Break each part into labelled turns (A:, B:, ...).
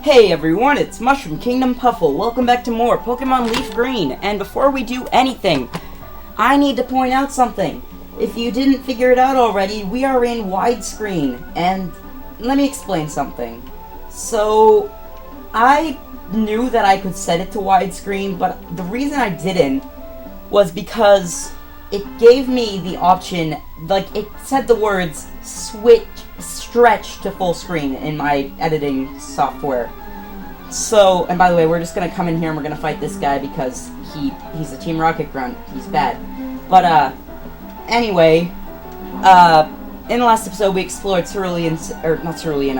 A: Hey everyone, it's Mushroom Kingdom Puffle. Welcome back to more Pokemon Leaf Green. And before we do anything, I need to point out something. If you didn't figure it out already, we are in widescreen. And let me explain something. So, I knew that I could set it to widescreen, but the reason I didn't was because it gave me the option, like, it said the words stretch to full screen in my editing software. So, and by the way, we're just gonna come in here and we're gonna fight this guy because he's a Team Rocket grunt. He's bad. But, anyway, in the last episode we explored Cerulean, or not Cerulean,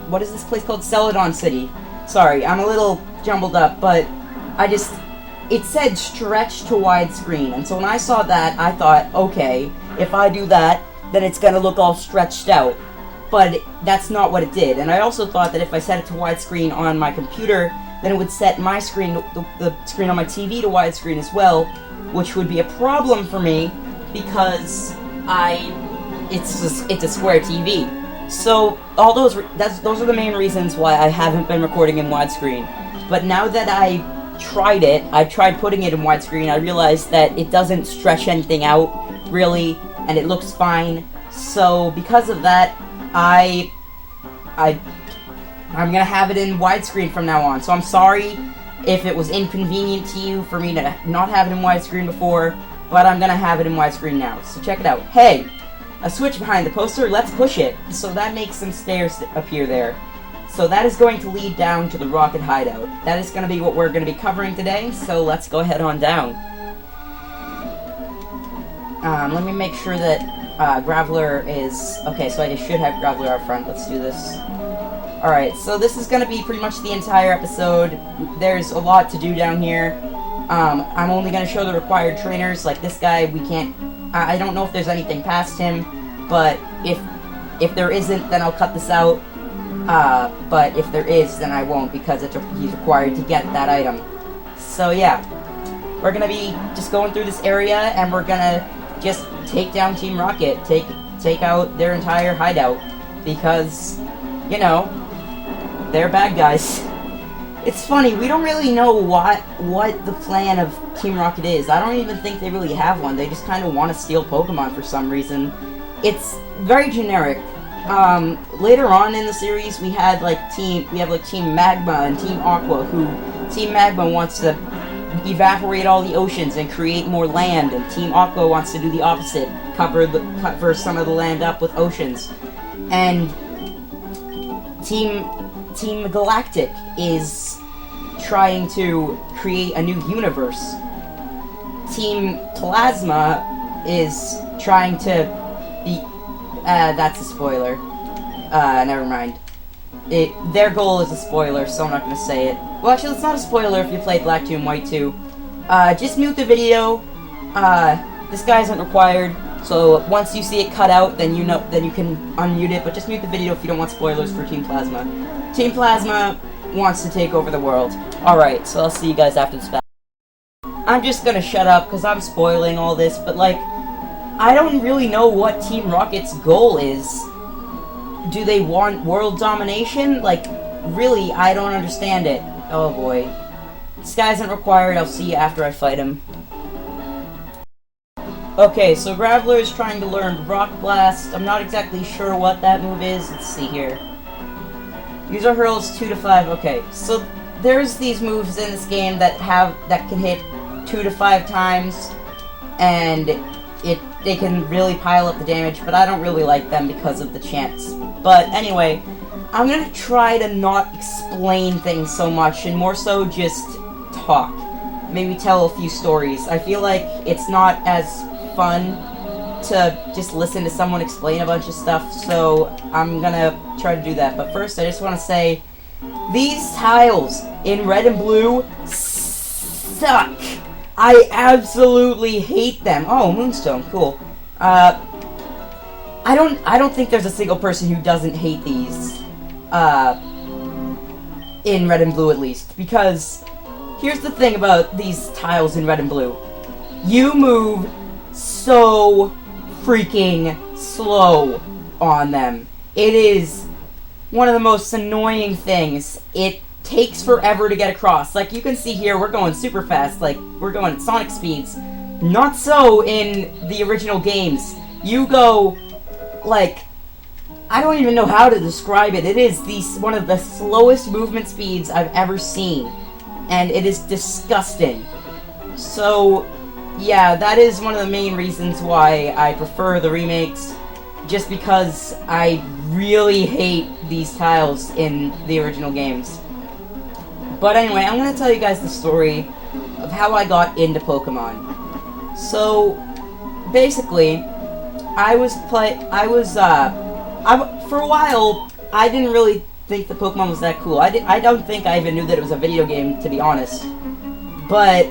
A: what is this place called? Celadon City. Sorry, I'm a little jumbled up, but it said stretch to widescreen, and so when I saw that, I thought, okay, if I do that, then it's gonna look all stretched out. But that's not what it did, and I also thought that if I set it to widescreen on my computer, then it would set my screen, the screen on my TV to widescreen as well, which would be a problem for me, because it's a square TV. So, those are the main reasons why I haven't been recording in widescreen. But now that I tried putting it in widescreen, I realized that it doesn't stretch anything out, really, and it looks fine. So, because of that, I'm gonna have it in widescreen from now on. So I'm sorry if it was inconvenient to you for me to not have it in widescreen before, but I'm gonna have it in widescreen now. So check it out. Hey! A switch behind the poster, let's push it. So that makes some stairs appear there. So that is going to lead down to the Rocket Hideout. That is going to be what we're going to be covering today, so let's go ahead on down. Let me make sure that Graveler is... Okay, so I should have Graveler out front. Let's do this. Alright, so this is going to be pretty much the entire episode. There's a lot to do down here. I'm only going to show the required trainers. Like this guy, we can't... I don't know if there's anything past him, but if there isn't, then I'll cut this out. But if there is, then I won't, because he's required to get that item. So yeah, we're gonna be just going through this area, and we're gonna just take down Team Rocket, take out their entire hideout, because, you know, they're bad guys. It's funny, we don't really know what the plan of Team Rocket is. I don't even think they really have one. They just kind of want to steal Pokemon for some reason. It's very generic. Later on in the series, we have Team Magma and Team Aqua, who Team Magma wants to evaporate all the oceans and create more land, and Team Aqua wants to do the opposite, cover some of the land up with oceans. And Team Galactic is trying to create a new universe. Team Plasma is trying to be... that's a spoiler. Never mind. Their goal is a spoiler, so I'm not going to say it. Well, actually, it's not a spoiler if you played Black 2 and White 2. Just mute the video. This guy isn't required, so once you see it cut out, then you can unmute it, but just mute the video if you don't want spoilers for Team Plasma. Team Plasma wants to take over the world. Alright, so I'll see you guys after this battle. I'm just gonna shut up, because I'm spoiling all this, but I don't really know what Team Rocket's goal is. Do they want world domination? Really, I don't understand it. Oh boy. This guy isn't required, I'll see you after I fight him. Okay, so Graveler is trying to learn Rock Blast. I'm not exactly sure what that move is. Let's see here. User hurls 2 to 5. Okay, so there's these moves in this game that can hit 2 to 5 times, and they can really pile up the damage, but I don't really like them because of the chance. But anyway, I'm gonna try to not explain things so much, and more so just talk. Maybe tell a few stories. I feel like it's not as fun to just listen to someone explain a bunch of stuff, so I'm gonna try to do that. But first, I just want to say, these tiles in red and blue suck. I absolutely hate them. Oh, Moonstone, cool. I don't think there's a single person who doesn't hate these, in red and blue at least, because here's the thing about these tiles in red and blue. You move so freaking slow on them. It is one of the most annoying things. It takes forever to get across. Like, you can see here, we're going super fast. Like, we're going at Sonic speeds. Not so in the original games. You go, like, I don't even know how to describe it. It is one of the slowest movement speeds I've ever seen. And it is disgusting. So, yeah, that is one of the main reasons why I prefer the remakes. Just because I really hate these tiles in the original games. But anyway, I'm going to tell you guys the story of how I got into Pokemon. So, basically, for a while, I didn't really think that Pokemon was that cool. I don't think I even knew that it was a video game, to be honest. But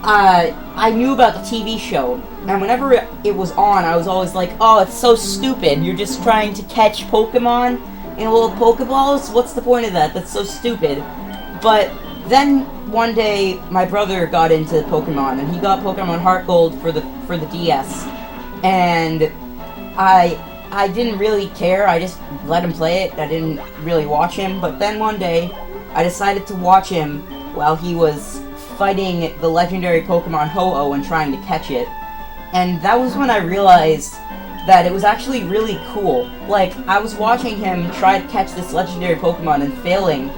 A: I knew about the TV show, and whenever it was on, I was always like, oh, it's so stupid. You're just trying to catch Pokemon in little Pokeballs? What's the point of that? That's so stupid. But then one day, my brother got into Pokemon, and he got Pokemon Heart Gold for the DS. And I didn't really care. I just let him play it. I didn't really watch him. But then one day, I decided to watch him while he was fighting the legendary Pokemon Ho-Oh and trying to catch it. And that was when I realized that it was actually really cool. Like, I was watching him try to catch this legendary Pokemon and failing,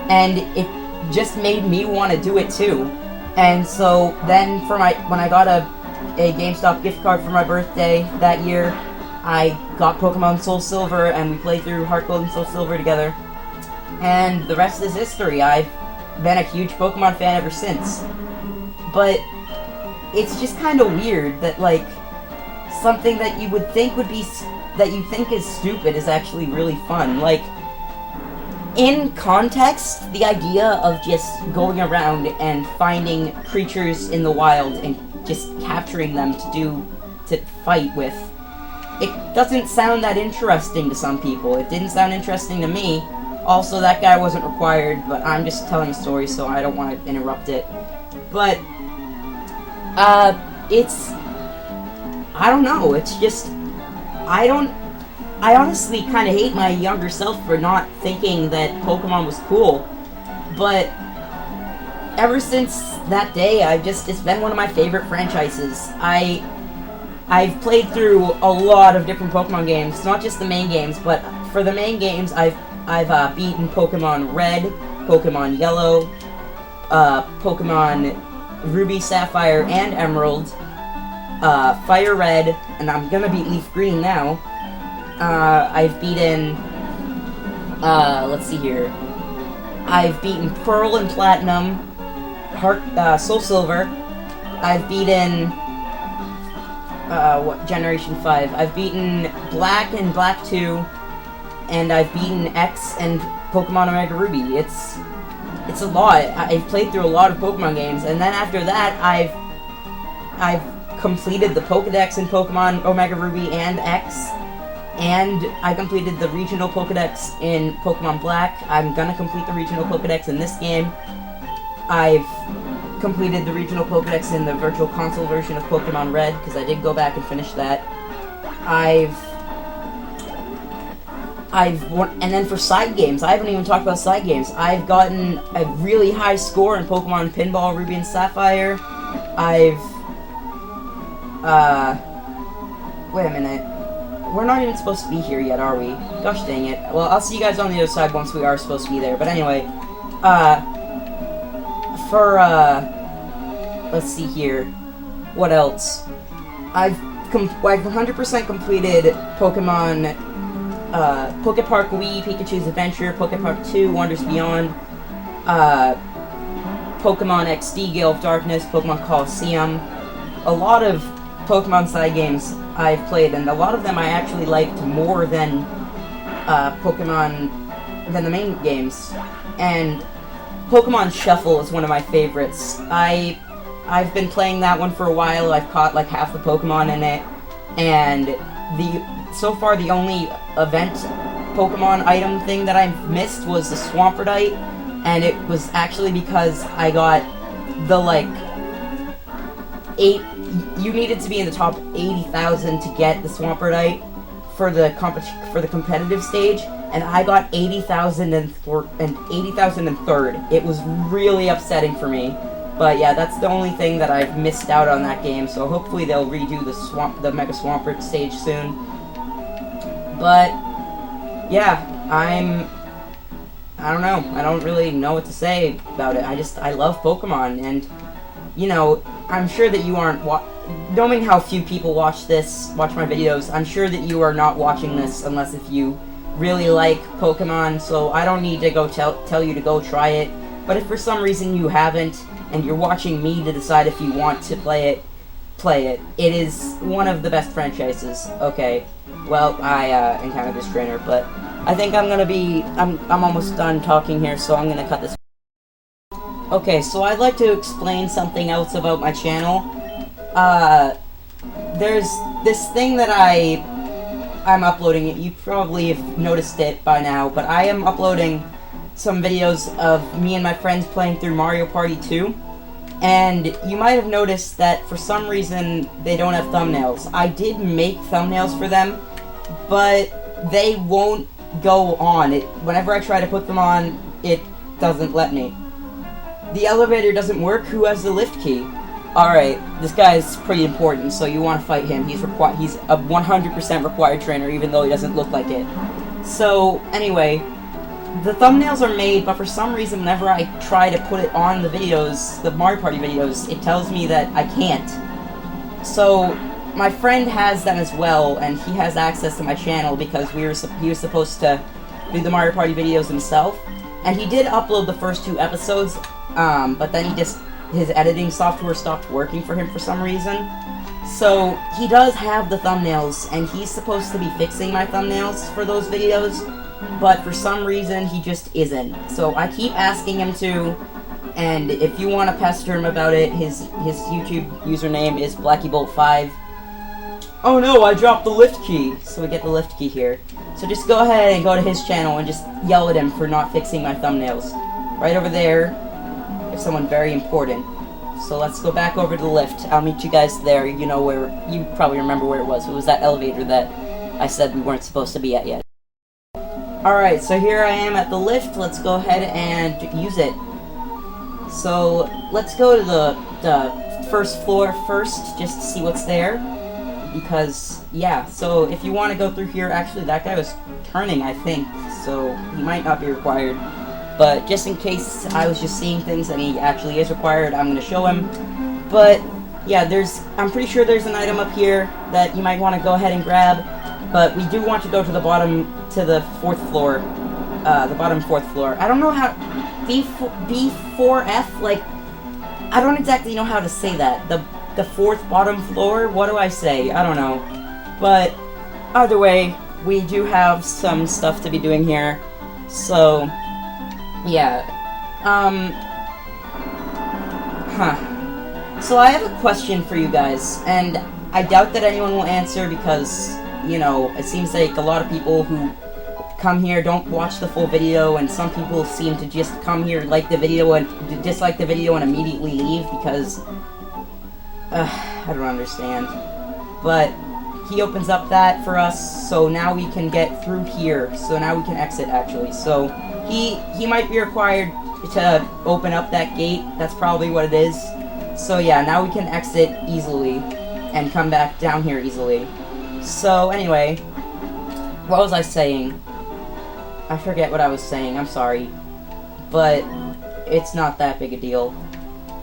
A: and it just made me want to do it too. And so then when I got a GameStop gift card for my birthday that year, I got Pokemon Soul Silver, and we played through Heart Gold and Soul Silver together. And the rest is history. I've been a huge Pokemon fan ever since. But it's just kind of weird that, like, something that you would think that you think is stupid is actually really fun. Like, in context, the idea of just going around and finding creatures in the wild and just capturing them to fight with, it doesn't sound that interesting to some people. It didn't sound interesting to me. Also, that guy wasn't required, but I'm just telling a story, so I don't want to interrupt it. But, I don't know, it's just, I honestly kind of hate my younger self for not thinking that Pokemon was cool, but ever since that day, it's been one of my favorite franchises. I've played through a lot of different Pokemon games, not just the main games, but for the main games, I've beaten Pokemon Red, Pokemon Yellow, Pokemon Ruby, Sapphire, and Emerald, Fire Red, and I'm gonna beat Leaf Green now. I've beaten, let's see here. I've beaten Pearl and Platinum, Soul Silver. I've beaten, Generation 5? I've beaten Black and Black 2, and I've beaten X and Pokemon Omega Ruby. It's a lot. I've played through a lot of Pokemon games, and then after that, I've completed the Pokedex in Pokemon Omega Ruby and X, and I completed the regional Pokedex in Pokemon Black. I'm gonna complete the regional Pokedex in this game. I've completed the regional Pokedex in the Virtual Console version of Pokemon Red, because I did go back and finish that. And then for side games, I haven't even talked about side games. I've gotten a really high score in Pokemon Pinball Ruby and Sapphire. Wait a minute. We're not even supposed to be here yet, are we? Gosh dang it. Well, I'll see you guys on the other side once we are supposed to be there. But anyway, let's see here. What else? I've 100% completed Pokemon, Pokepark Wii, Pikachu's Adventure, Pokepark 2, Wonders Beyond, Pokemon XD, Gale of Darkness, Pokemon Coliseum. A lot of Pokemon side games I've played, and a lot of them I actually liked more than than the main games. And Pokemon Shuffle is one of my favorites. I've been playing that one for a while. I've caught like half the Pokemon in it, and so far the only event Pokemon item thing that I missed was the Swampert, and it was actually because I got the you needed to be in the top 80,000 to get the Swampert for the competitive stage, and I got 80,003rd. It was really upsetting for me. But yeah, that's the only thing that I've missed out on that game, so hopefully they'll redo the Mega Swampert stage soon. But yeah, I don't know. I don't really know what to say about it. I love Pokemon, and you know, I'm sure that you aren't knowing how few people watch my videos, I'm sure that you are not watching this unless if you really like Pokemon, so I don't need to go tell you to go try it. But if for some reason you haven't, and you're watching me to decide if you want to play it. It is one of the best franchises. Okay, well, I am kind of this trainer, but I think I'm almost done talking here, so I'm gonna cut this. Okay, so I'd like to explain something else about my channel. There's this thing that I'm uploading. You probably have noticed it by now, but I am uploading some videos of me and my friends playing through Mario Party 2. And you might have noticed that for some reason they don't have thumbnails. I did make thumbnails for them, but they won't go on. Whenever I try to put them on, it doesn't let me. The elevator doesn't work. Who has the lift key? Alright, this guy is pretty important, so you want to fight him. He's a 100% required trainer, even though he doesn't look like it. So, anyway, the thumbnails are made, but for some reason, whenever I try to put it on the videos, the Mario Party videos, it tells me that I can't. So, my friend has them as well, and he has access to my channel because he was supposed to do the Mario Party videos himself. And he did upload the first 2 episodes, but then his editing software stopped working for him for some reason. So, he does have the thumbnails, and he's supposed to be fixing my thumbnails for those videos, but for some reason, he just isn't. So, I keep asking him to, and if you want to pester him about it, his YouTube username is BlackieBolt5. Oh no, I dropped the lift key! So we get the lift key here. So just go ahead and go to his channel and just yell at him for not fixing my thumbnails. Right over there, there's someone very important. So let's go back over to the lift. I'll meet you guys there. You know where, you probably remember where it was. It was that elevator that I said we weren't supposed to be at yet. Alright, so here I am at the lift. Let's go ahead and use it. So let's go to the first floor first, just to see what's there. Because, yeah, so if you want to go through here, actually that guy was turning, I think, so he might not be required. But just in case I was just seeing things and he actually is required, I'm going to show him. But, yeah, I'm pretty sure there's an item up here that you might want to go ahead and grab. But we do want to go to the bottom, to the 4th floor, the bottom 4th floor. I don't know how, B4F, like, I don't exactly know how to say that. The 4th bottom floor? What do I say? I don't know. But, either way, we do have some stuff to be doing here. So, yeah. So I have a question for you guys, and I doubt that anyone will answer because, you know, it seems like a lot of people who come here don't watch the full video, and some people seem to just come here, like the video, and dislike the video and immediately leave because I don't understand. But he opens up that for us, so now we can get through here. So now we can exit, actually. So he might be required to open up that gate. That's probably what it is. So yeah, now we can exit easily and come back down here easily. So anyway, what was I saying? I forget what I was saying, I'm sorry. But it's not that big a deal.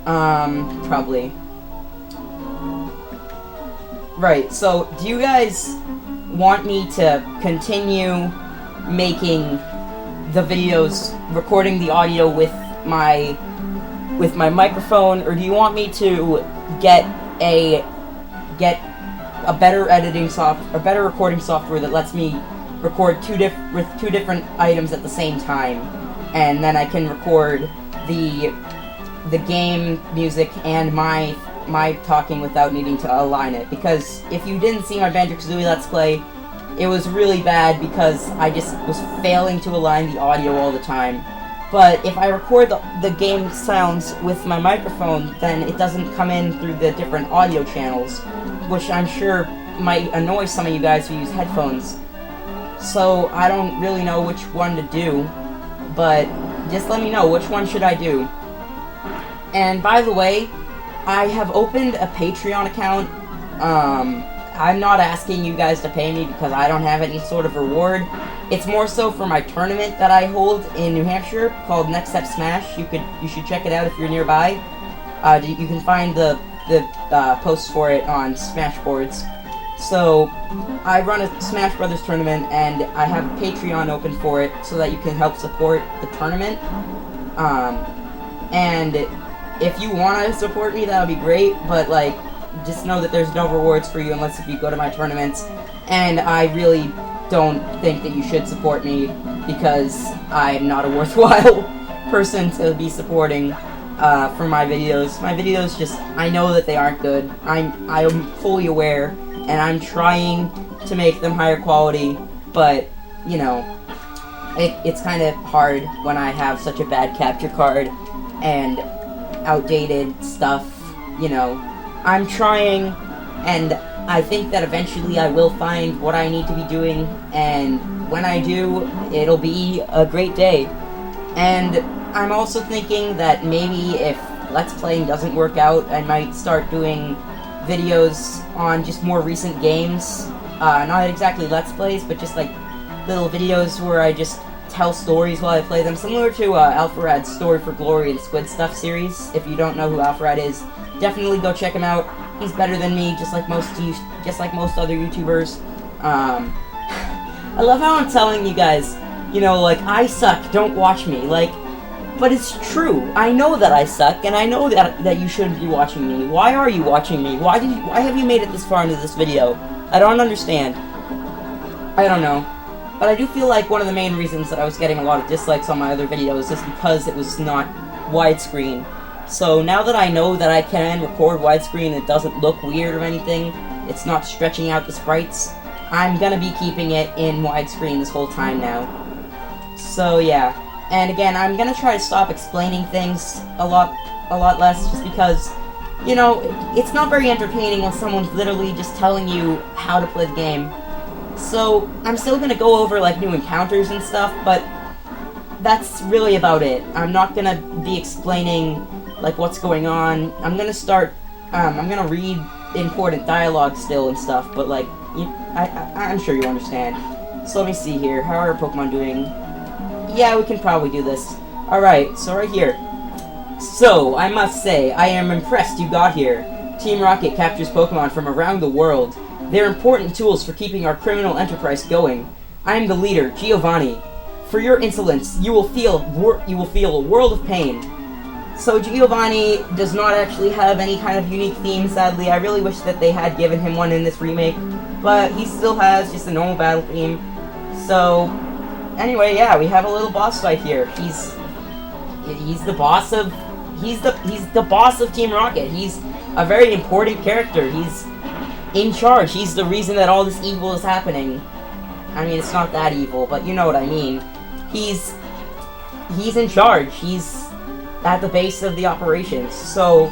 A: Probably. Right, so do you guys want me to continue making the videos, recording the audio with my microphone, or do you want me to get a better better recording software that lets me record with two different items at the same time, and then I can record the game music and my talking without needing to align it? Because if you didn't see my Banjo-Kazooie Let's Play, it was really bad because I just was failing to align the audio all the time. But if I record the game sounds with my microphone, then it doesn't come in through the different audio channels, which I'm sure might annoy some of you guys who use headphones. so I don't really know which one to do, but just let me know, which one should I do? And by the way, I have opened a Patreon account. I'm not asking you guys to pay me because I don't have any sort of reward. It's more so for my tournament that I hold in New Hampshire called Next Step Smash. You should check it out if you're nearby. You can find the posts for it on Smashboards. So I run a Smash Brothers tournament, and I have a Patreon open for it so that you can help support the tournament. And if you want to support me, that would be great, but like, just know that there's no rewards for you unless if you go to my tournaments, and I really don't think that you should support me because I'm not a worthwhile person to be supporting for my videos. My videos just, I know that they aren't good. I am fully aware, and I'm trying to make them higher quality, but, you know, it's kind of hard when I have such a bad capture card and outdated stuff, you know. I'm trying, and I think that eventually I will find what I need to be doing, and when I do, it'll be a great day. And I'm also thinking that maybe if Let's Playing doesn't work out, I might start doing videos on just more recent games. Not exactly Let's Plays, but just like little videos where I just tell stories while I play them, similar to Alpharad's Story for Glory and Squid Stuff series. If you don't know who Alpharad is, definitely go check him out. He's better than me, just like most other YouTubers. I love how I'm telling you guys, you know, like, I suck, don't watch me, like, but it's true. I know that I suck, and I know that you shouldn't be watching me. Why are you watching me? Why have you made it this far into this video? I don't understand. I don't know. But I do feel like one of the main reasons that I was getting a lot of dislikes on my other videos is because it was not widescreen. So now that I know that I can record widescreen, it doesn't look weird or anything, it's not stretching out the sprites, I'm gonna be keeping it in widescreen this whole time now. So yeah. And again, I'm gonna try to stop explaining things a lot less, just because, you know, it's not very entertaining when someone's literally just telling you how to play the game. So, I'm still gonna go over, like, new encounters and stuff, but that's really about it. I'm not gonna be explaining, like, what's going on. I'm gonna start, I'm gonna read important dialogue still and stuff, but, like, I'm sure you understand. So let me see here. How are our Pokemon doing? Yeah, we can probably do this. Alright, so right here. So, I must say, I am impressed you got here. Team Rocket captures Pokemon from around the world. They're important tools for keeping our criminal enterprise going. I am the leader, Giovanni. For your insolence, you will feel a world of pain. So Giovanni does not actually have any kind of unique theme, sadly. I really wish that they had given him one in this remake, but he still has just a normal battle theme. So, anyway, yeah, we have a little boss fight here. He's the boss of Team Rocket. He's a very important character. He's in charge. He's the reason that all this evil is happening. I mean, it's not that evil, but you know what I mean. He's in charge. He's at the base of the operations. So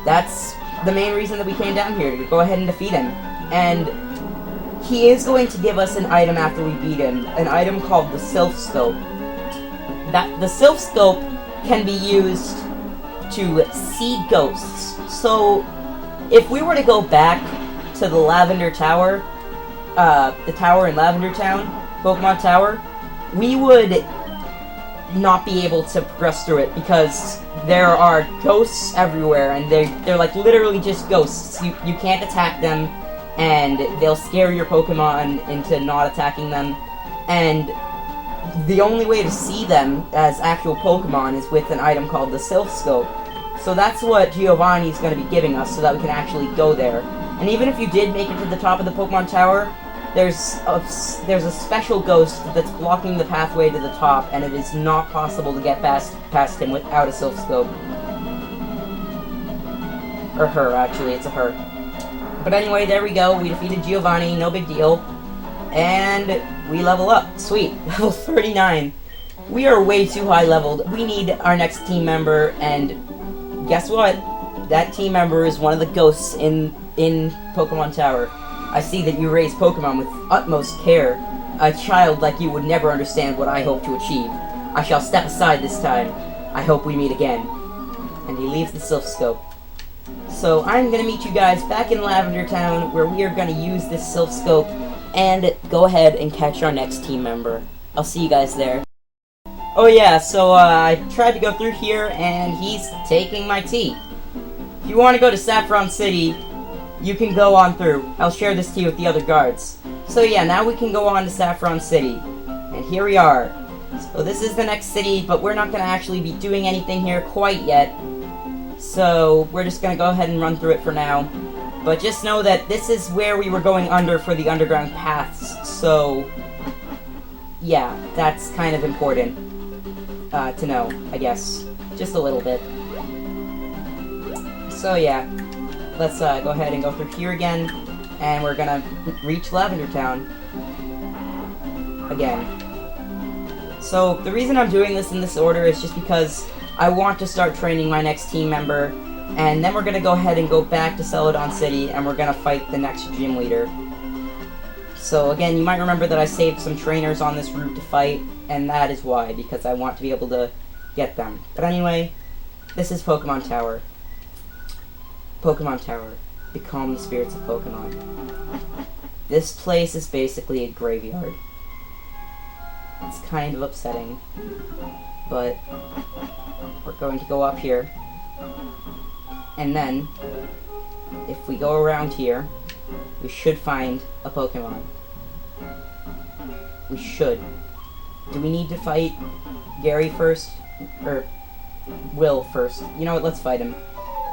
A: that's the main reason that we came down here, to go ahead and defeat him. And he is going to give us an item after we beat him, an item called the Sylph Scope. The Sylph Scope can be used to see ghosts. So if we were to go back to the Lavender Tower, the tower in Lavender Town, Pokemon Tower, we would not be able to progress through it because there are ghosts everywhere, and they're like literally just ghosts. You can't attack them, and they'll scare your Pokemon into not attacking them, and the only way to see them as actual Pokemon is with an item called the Sylph Scope. So that's what Giovanni's going to be giving us so that we can actually go there. And even if you did make it to the top of the Pokemon Tower, there's a special ghost that's blocking the pathway to the top, and it is not possible to get past him without a Sylph Scope. Or her, actually, it's a her. But anyway, there we go, we defeated Giovanni, no big deal. And we level up, sweet, level 39. We are way too high leveled, we need our next team member, and guess what? That team member is one of the ghosts in Pokemon Tower. I see that you raise Pokemon with utmost care. A child like you would never understand what I hope to achieve. I shall step aside this time. I hope we meet again. And he leaves the Sylph Scope. So I'm gonna meet you guys back in Lavender Town, where we are gonna use this Sylph Scope and go ahead and catch our next team member. I'll see you guys there. Oh yeah, so I tried to go through here, and he's taking my tea. If you want to go to Saffron City, you can go on through. I'll share this tea with the other guards. So yeah, now we can go on to Saffron City. And here we are. So this is the next city, but we're not going to actually be doing anything here quite yet. So we're just going to go ahead and run through it for now. But just know that this is where we were going under for the underground paths. So yeah, that's kind of important to know, I guess. Just a little bit. So yeah, let's go ahead and go through here again, and we're gonna reach Lavender Town again. So the reason I'm doing this in this order is just because I want to start training my next team member, and then we're gonna go ahead and go back to Celadon City, and we're gonna fight the next gym leader. So again, you might remember that I saved some trainers on this route to fight, and that is why, because I want to be able to get them. But anyway, this is Pokemon Tower. Pokemon Tower. Becalm the spirits of Pokemon. This place is basically a graveyard. It's kind of upsetting. But we're going to go up here. And then, if we go around here, we should find a Pokemon. We should. Do we need to fight Gary first? Or Will first? You know what, let's fight him.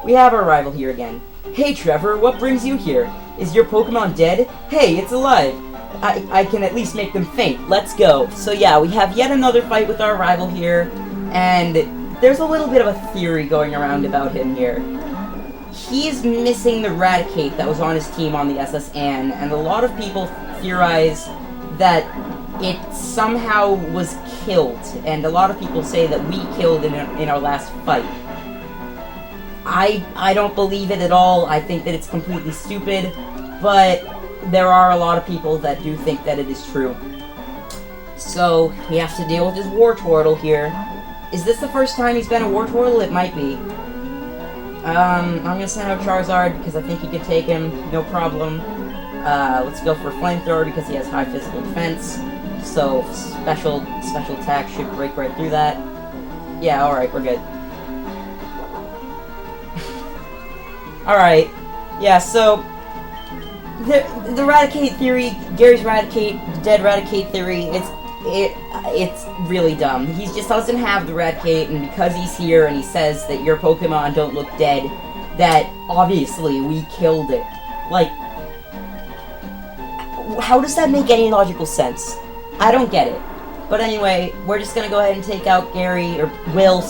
A: We have our rival here again. Hey Trevor, what brings you here? Is your Pokemon dead? Hey, it's alive! I can at least make them faint. Let's go. So yeah, we have yet another fight with our rival here, and there's a little bit of a theory going around about him here. He's missing the Raticate that was on his team on the SS Anne, and a lot of people theorize that it somehow was killed, and a lot of people say that we killed it in our last fight. I don't believe it at all. I think that it's completely stupid, but there are a lot of people that do think that it is true. So, we have to deal with this Wartortle here. Is this the first time he's been a Wartortle? It might be. I'm gonna send out Charizard because I think he could take him, no problem. Let's go for Flamethrower because he has high physical defense. So, special attack should break right through that. Yeah, alright, we're good. Alright, yeah, so the Raticate theory, Gary's Raticate, dead Raticate theory, it's really dumb. He just doesn't have the Raticate, and because he's here and he says that your Pokemon don't look dead, that obviously we killed it. Like, how does that make any logical sense? I don't get it. But anyway, we're just gonna go ahead and take out Gary, or Will,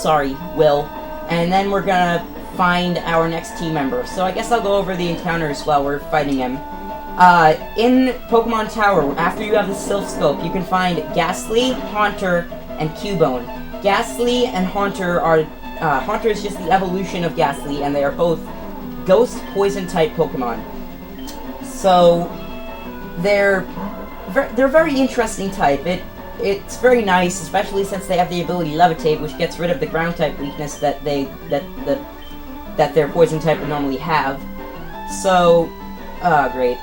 A: and then we're gonna find our next team member. So I guess I'll go over the encounters while we're fighting him. In Pokemon Tower, after you have the Sylph Scope, you can find Ghastly, Haunter, and Cubone. Ghastly and Haunter are, Haunter is just the evolution of Ghastly, and they are both Ghost Poison-type Pokemon. So, they're very interesting type. It's very nice, especially since they have the ability Levitate, which gets rid of the Ground-type weakness that their Poison type would normally have. So, great.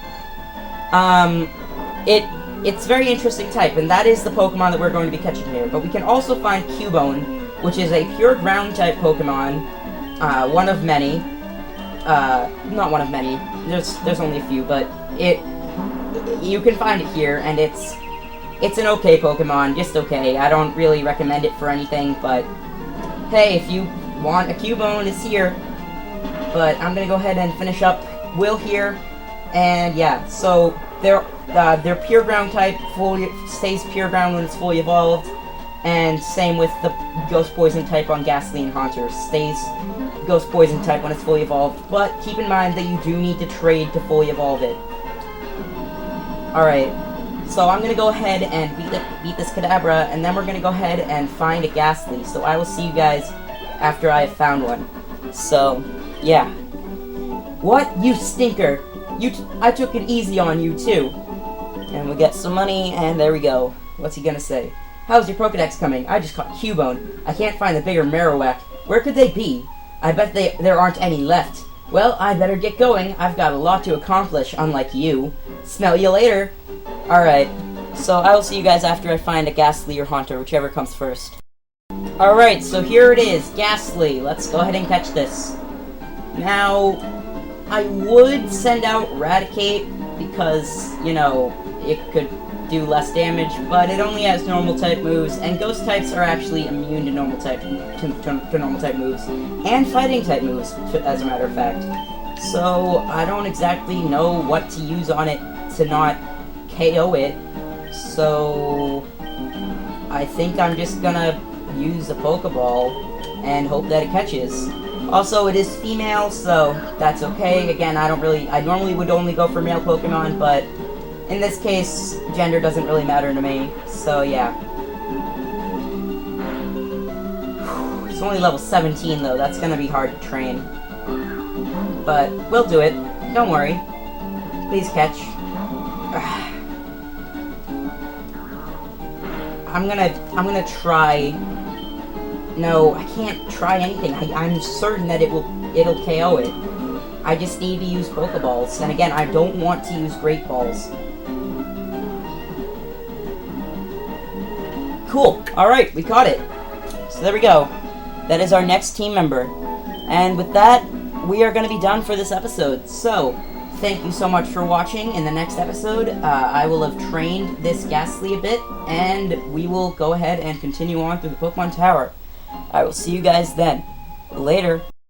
A: It's very interesting type, and that is the Pokemon that we're going to be catching here. But we can also find Cubone, which is a pure Ground-type Pokemon, one of many. Not one of many. There's only a few, but you can find it here, and it's an okay Pokemon, just okay. I don't really recommend it for anything, but hey, if you want a Cubone, it's here. But I'm gonna go ahead and finish up Will here, and yeah, so they're pure ground type, stays pure ground when it's fully evolved, and same with the Ghost Poison type on Ghastly and Haunter, stays Ghost Poison type when it's fully evolved, but keep in mind that you do need to trade to fully evolve it. Alright, so I'm gonna go ahead and beat this Kadabra, and then we're gonna go ahead and find a Ghastly, so I will see you guys after I have found one. So, yeah. What? You stinker! I took it easy on you, too. And we get some money, and there we go. What's he gonna say? How's your Pokedex coming? I just caught Cubone. I can't find the bigger Marowak. Where could they be? I bet there aren't any left. Well, I better get going. I've got a lot to accomplish, unlike you. Smell you later. Alright, so I will see you guys after I find a Ghastly or Haunter, whichever comes first. Alright, so here it is, Ghastly. Let's go ahead and catch this. Now, I would send out Raticate because, you know, it could do less damage, but it only has normal type moves, and ghost types are actually immune to normal type normal type moves, and fighting type moves, as a matter of fact. So I don't exactly know what to use on it to not KO it. So I think I'm just gonna use a Pokeball and hope that it catches. Also, it is female, so that's okay. Again, I normally would only go for male Pokemon, but in this case, gender doesn't really matter to me, so yeah. It's only level 17 though, that's gonna be hard to train. But we'll do it, don't worry. Please catch. I'm gonna try. No, I can't try anything. I'm certain that it'll KO it. I just need to use Pokeballs, and again, I don't want to use Great Balls. Cool. Alright, we caught it. So there we go. That is our next team member. And with that, we are going to be done for this episode. So, thank you so much for watching. In the next episode, I will have trained this Ghastly a bit, and we will go ahead and continue on through the Pokemon Tower. I will see you guys then. Later.